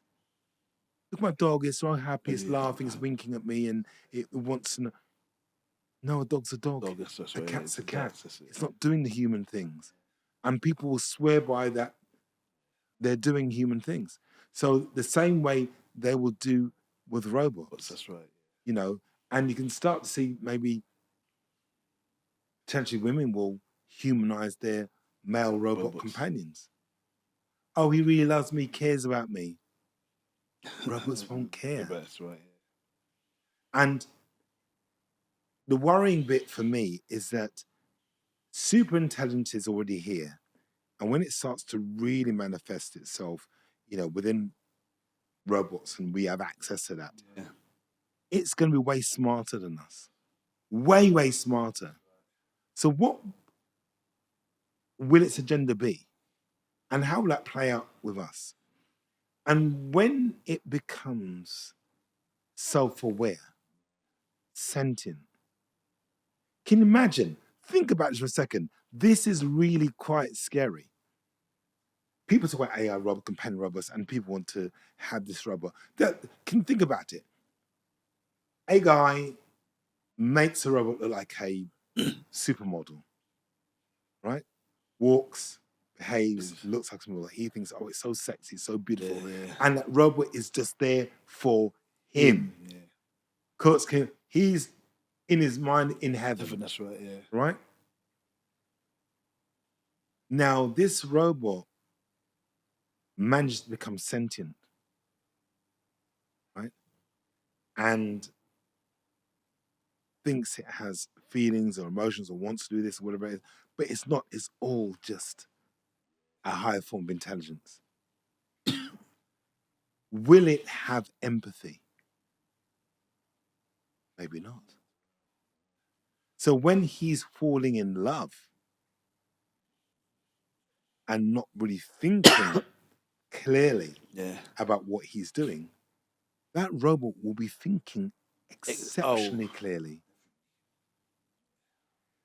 Look, my dog is so happy, it's laughing, it's winking at me, and it wants to know. No, a dog's a dog. A cat's a cat. It's not doing the human things. And people will swear by that they're doing human things. So the same way they will do with robots. That's right. And you can start to see maybe potentially women will humanize their male robot companions. Oh, he really loves me, cares about me. Robots won't care. That's right. And the worrying bit for me is that super intelligence is already here. And when it starts to really manifest itself, within robots and we have access to that, Yeah. it's going to be way smarter than us. Way, way smarter. So what will its agenda be? And how will that play out with us? And when it becomes self-aware, sentient, can you imagine? Think about this for a second. This is really quite scary. People talk about AI robot, companion robots, and people want to have this robot. Can think about it. A guy makes a robot look like a supermodel, right? Walks, behaves, looks like something. He thinks, oh, it's so sexy, so beautiful. Yeah. And that robot is just there for him. Yeah. Kurt's he's in his mind in heaven. That's right, yeah. Right? Now, this robot managed to become sentient, right? And thinks it has feelings or emotions or wants to do this or whatever it is, but it's not. It's all just a higher form of intelligence. Will it have empathy? Maybe not. So when he's falling in love and not really thinking clearly about what he's doing, that robot will be thinking exceptionally clearly.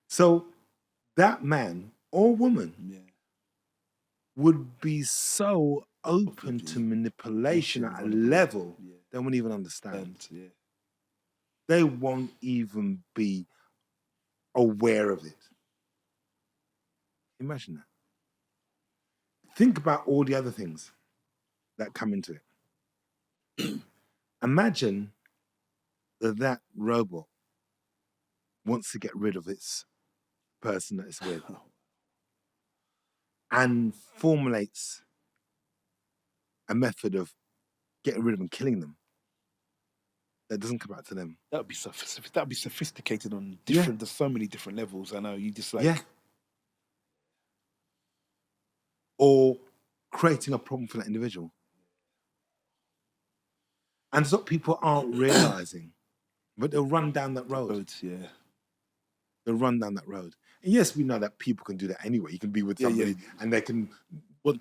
So that man or woman would be so open to manipulation at a level they won't even understand. They won't even be aware of it. Imagine that. Think about all the other things that come into it. Imagine that robot wants to get rid of its person that it's with and formulates a method of getting rid of them, killing them. That doesn't come back to them. That would be sophisticated on different. There's so many different levels. I know you just like or creating a problem for that individual. And it's what people aren't realizing, but they'll run down that road. They'll run down that road. And yes, we know that people can do that anyway. You can be with somebody and they can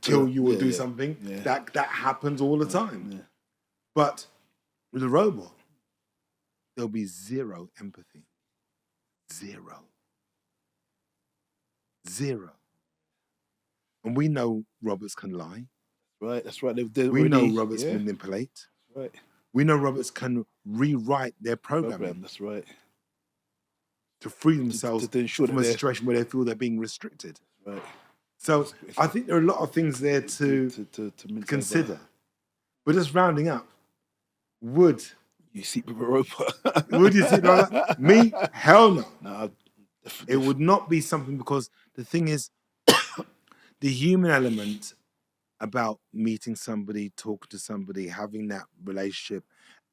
kill you or do something. That happens all the time. But with a robot, there'll be zero empathy. Zero. And we know robots can lie. Right, that's right. We know robots manipulate. Right. We know robots can rewrite their programming. That's right. To free themselves from a situation where they feel they're being restricted. Right. So I think there are a lot of things there to consider. But just rounding up, would you sleep with a robot? Would you sleep like that? Me? Hell no. No, it would not be something, because the thing is, the human element about meeting somebody, talking to somebody, having that relationship,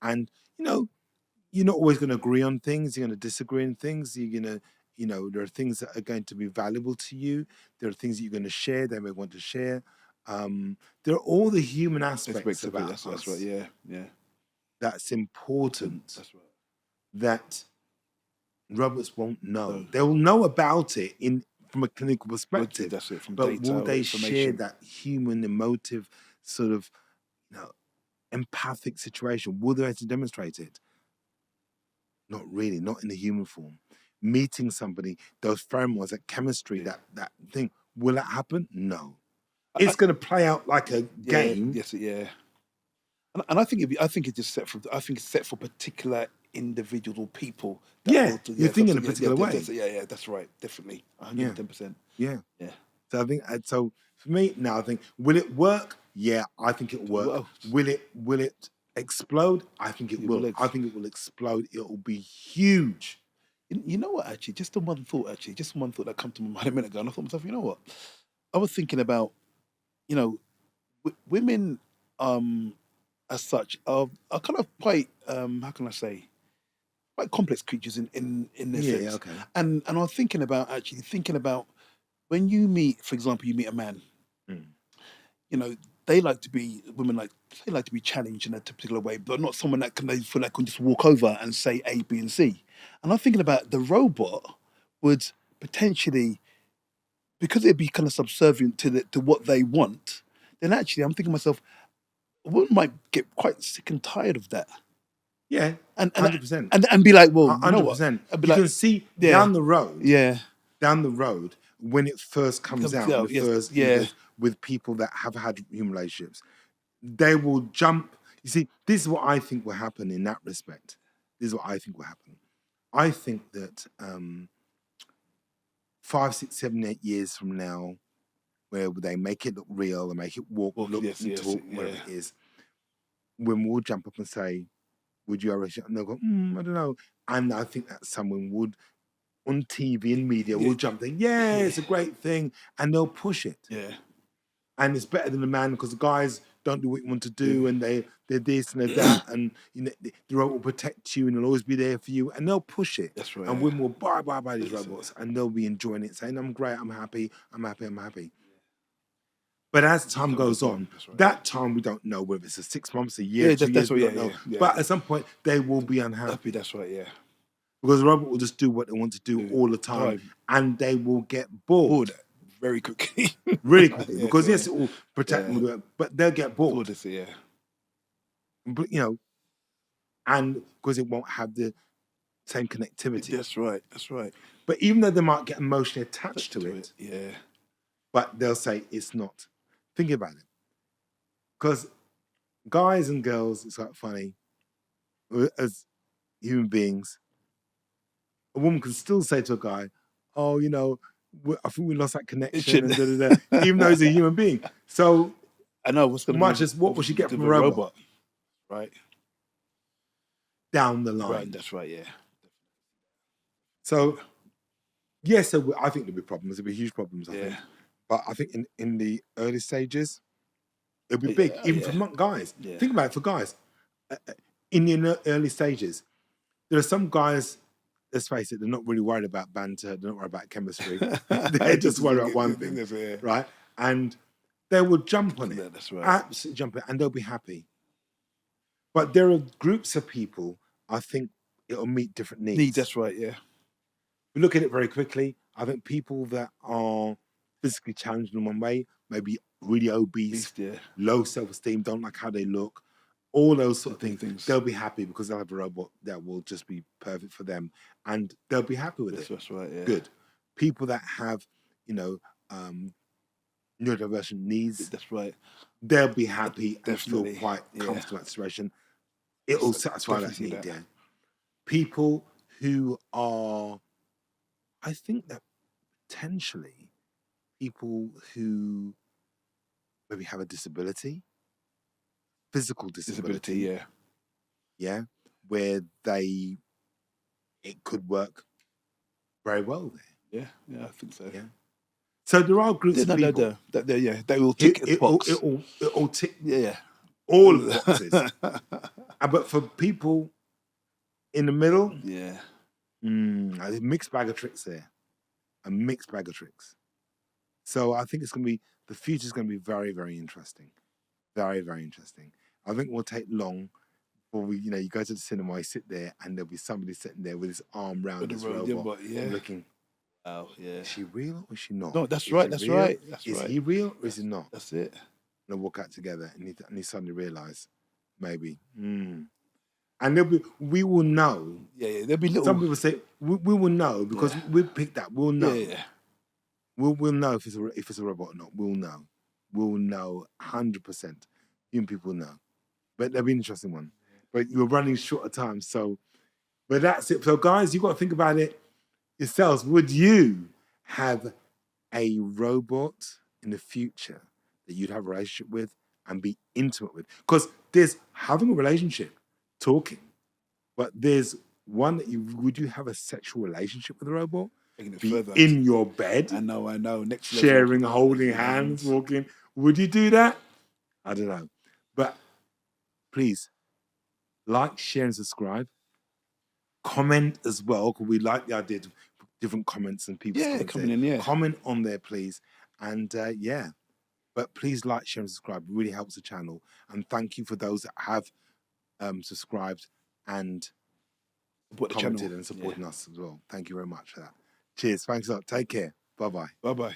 and you're not always going to agree on things. You're going to disagree on things. You're going to, there are things that are going to be valuable to you. There are things that you're going to share. They may want to share. There are all the human aspects about us. That's right. Yeah. That's important. That's right. That robots won't know. They will know about it from a clinical perspective. That's it. From but data, will they share that human, emotive, sort of, empathic situation? Will they have to demonstrate it? Not really, not in the human form. Meeting somebody, those pheromones, that chemistry, that thing, will that happen? No. It's going to play out like a game. Yes, yeah. And I think it's just set for particular individuals or people. You think in a particular way. Yeah, that's right, definitely, 110%. Yeah. So I think so. For me now, I think, will it work? Yeah, I think it will work. Will it explode? I think it will. I think it will explode. It will be huge. You know what? Actually, just one thought that came to my mind a minute ago, and I thought to myself, you know what? I was thinking about, women, as such, are kind of quite, how can I say, quite complex creatures in their Yeah, sense. okay. And I was thinking about when you meet, for example, you meet a man, Mm. you know, women like to be challenged in a particular way, but not someone that they feel like can just walk over and say A, B, and C. And I'm thinking about the robot would potentially, because it'd be kind of subservient to what they want, then actually I'm thinking to myself, a woman might get quite sick and tired of that. Yeah, And and 100%. and be like, well, you know what? 100%. I'd be You like, can see yeah, down yeah, the road, when it first comes comes out, and the out, yes, first yeah, images with people that have had human relationships, they will jump. You see, this is what I think will happen in that respect. This is what I think will happen. I think that 5, 6, 7, 8 years from now, where they make it look real and make it walk, well, look, yes, and yes, talk, yeah, whatever it is, women will jump up and say, "Would you ever?" And they'll go, I don't know. And I think that someone would on TV and media yeah, will jump in, yeah, yeah, it's a great thing, and they'll push it. yeah, And it's better than the man because the guys don't do what you want to yeah. do, and they're this and they're that, and you know the robot will protect you and they'll always be there for you, and they'll push it. That's right. And Yeah. women will buy these That's it. robots, and they'll be enjoying it, saying, "I'm great, I'm happy, I'm happy, I'm happy." But as time goes on, That's right. that time we don't know whether it's a 6 months, a year, Yeah, 2 years, that's we right. don't Yeah, know. yeah, But yeah. at some point, they will be unhappy That's right. Yeah. because the robot will just do what they want to do Do all the time, time. and they will get bored Bored very quickly. really quickly Yeah, because yeah, yes, it will protect yeah. them, but they'll get Bored. bored. This, yeah. But and because it won't have the same connectivity. That's right. That's right. But even though they might get emotionally attached to it, Yeah. but they'll say it's not. Think about it, because guys and girls, it's quite funny. As human beings, a woman can still say to a guy, "Oh, I think we lost that It connection," and should. da da da, even though he's a human being. So I know what's going to be much as what will she get with from a robot right? down the line? Right. That's right. Yeah. So yes, I think there'll be problems. There'll be huge problems. I think, Yeah. but I think in the early stages, it'll be Yeah, big, even yeah. for guys. Yeah. Think about it for guys. In the early stages, there are some guys. Let's face it, they're not really worried about banter. They're not worried about chemistry. They're just worried about one thing, Yeah. right? And they will jump on it, Yeah, that's right. absolutely jump it, and they'll be happy. But there are groups of people. I think it'll meet different needs. That's right. Yeah. We look at it very quickly. I think people that are physically challenged in one way, maybe really obese, Yeah. low self-esteem, don't like how they look, all those sort of Things. things, they'll be happy because they'll have a robot that will just be perfect for them, and they'll be happy with it. That's right. Yeah. Good. People that have, neurodivergent needs, That's right. they'll be happy and feel Definitely. quite Yeah. comfortable in that situation. It'll satisfy that Definitely need. that. Yeah. People who are, I think that potentially people who maybe have a disability, physical disability, Yeah. yeah, where it could work very well there. Yeah. Yeah. I think so. Yeah. So there are groups of people. Yeah, they will tick the box. It'll tick Yeah. all the boxes. But for people in the middle, Yeah. a mixed bag of tricks there. A mixed bag of tricks. So I think the future's going to be very, very interesting. Very, very interesting. I think it will take long before you go to the cinema, you sit there, and there'll be somebody sitting there with his arm round this robot, looking. Oh, yeah. Is she real or is she not? No, that's Is right. she That's real? right. That's Is right. he real or is he not? That's it. And they walk out together, and he suddenly realise maybe. And we will know. Yeah. There'll be little. Some people say we will know because we picked that. We'll know. Yeah. We'll know if it's a robot or not. We'll know. We'll know 100%. Human people know. But that'll be an interesting one. But you're running short of time, but that's it. So guys, you've got to think about it yourselves. Would you have a robot in the future that you'd have a relationship with and be intimate with? Because there's having a relationship, talking, but there's one that would you have a sexual relationship with a robot? Taking it Be further. in your bed, I know. Next level. sharing, holding hands, walking. Would you do that? I don't know. But please, like, share, and subscribe. Comment as well, because we like the idea of different comments and people's Yeah, comments coming there. in, yeah. Comment on there, please. And yeah, but please like, share, and subscribe. It really helps the channel. And thank you for those that have subscribed and Support the commented channel. and supporting us as well. Thank you very much for that. Cheers. Thanks a lot. Take care. Bye-bye. Bye bye.